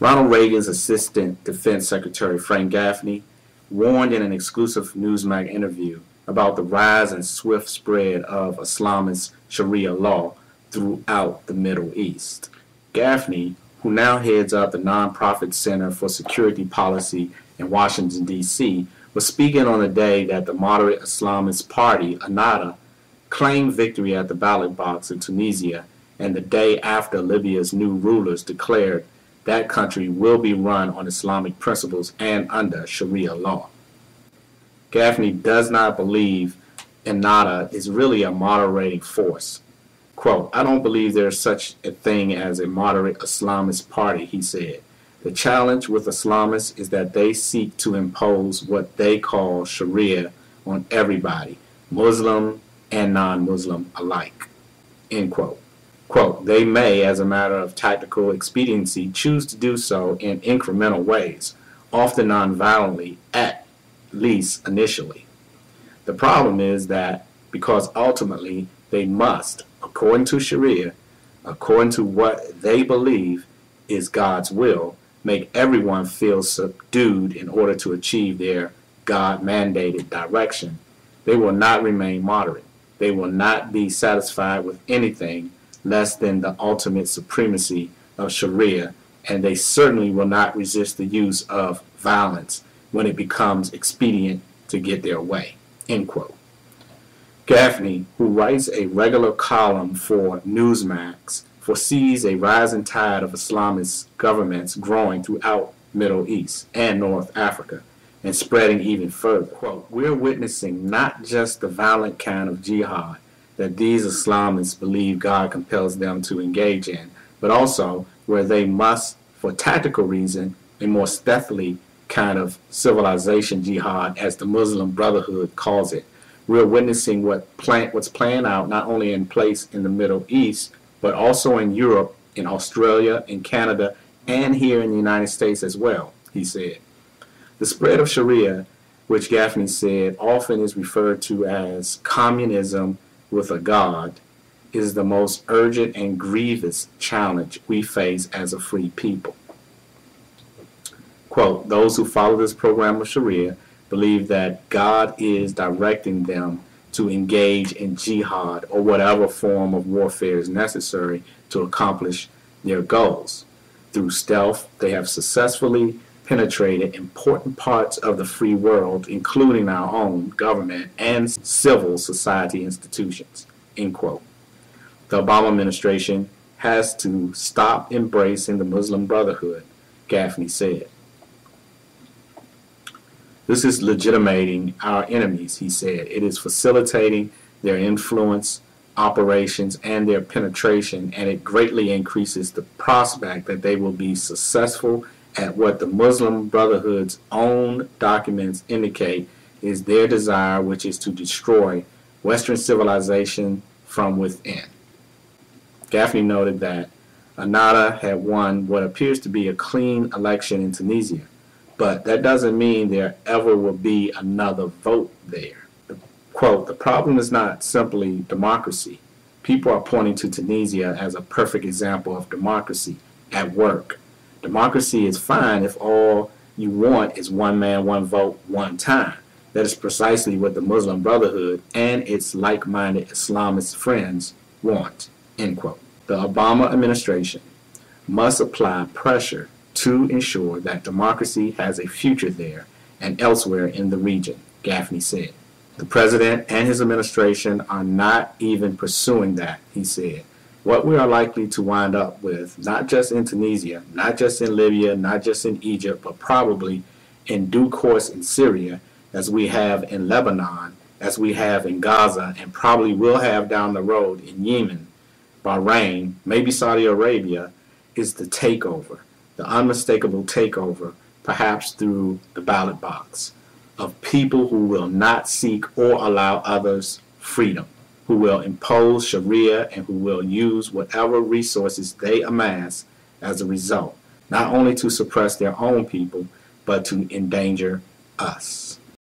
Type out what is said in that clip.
Ronald Reagan's Assistant Defense Secretary Frank Gaffney warned in an exclusive Newsmax interview about the rise and swift spread of Islamist Sharia law throughout the Middle East. Gaffney, who now heads up the nonprofit Center for Security Policy in Washington, D.C., was speaking on the day that the moderate Islamist party, Ennahda, claimed victory at the ballot box in Tunisia, and the day after Libya's new rulers declared that country will be run on Islamic principles and under Sharia law. Gaffney does not believe Ennahda is really a moderating force. Quote, "I don't believe there is such a thing as a moderate Islamist party," he said. "The challenge with Islamists is that they seek to impose what they call Sharia on everybody, Muslim and non-Muslim alike." End quote. Quote, "They may, as a matter of tactical expediency, choose to do so in incremental ways, often non-violently, at least initially. The problem is that because ultimately they must, according to Sharia, according to what they believe is God's will, make everyone feel subdued in order to achieve their God-mandated direction, they will not remain moderate. They will not be satisfied with anything less than the ultimate supremacy of Sharia, and they certainly will not resist the use of violence when it becomes expedient to get their way." End quote. Gaffney, who writes a regular column for Newsmax, foresees a rising tide of Islamist governments growing throughout Middle East and North Africa and spreading even further. Quote, "We're witnessing not just the violent kind of jihad that these Islamists believe God compels them to engage in, but also where they must, for tactical reason, a more stealthy kind of civilization jihad, as the Muslim Brotherhood calls it. We're witnessing what's playing out not only in place in the Middle East, but also in Europe, in Australia, in Canada, and here in the United States as well," he said. The spread of Sharia, which Gaffney said often is referred to as communism with a God, is the most urgent and grievous challenge we face as a free people. Quote, "Those who follow this program of Sharia believe that God is directing them to engage in jihad or whatever form of warfare is necessary to accomplish their goals. Through stealth, they have successfully penetrated important parts of the free world, including our own government and civil society institutions." End quote. The Obama administration has to stop embracing the Muslim Brotherhood, Gaffney said. "This is legitimating our enemies," he said. "It is facilitating their influence, operations, and their penetration, and it greatly increases the prospect that they will be successful at what the Muslim Brotherhood's own documents indicate is their desire, which is to destroy Western civilization from within." Gaffney noted that Ennahda had won what appears to be a clean election in Tunisia, but that doesn't mean there ever will be another vote there. Quote, "The problem is not simply democracy. People are pointing to Tunisia as a perfect example of democracy at work. Democracy is fine if all you want is one man, one vote, one time. That is precisely what the Muslim Brotherhood and its like-minded Islamist friends want." End quote. The Obama administration must apply pressure to ensure that democracy has a future there and elsewhere in the region, Gaffney said. "The president and his administration are not even pursuing that," he said. "What we are likely to wind up with, not just in Tunisia, not just in Libya, not just in Egypt, but probably in due course in Syria, as we have in Lebanon, as we have in Gaza, and probably will have down the road in Yemen, Bahrain, maybe Saudi Arabia, is the takeover, the unmistakable takeover, perhaps through the ballot box, of people who will not seek or allow others freedom, who will impose Sharia, and who will use whatever resources they amass as a result, not only to suppress their own people, but to endanger us."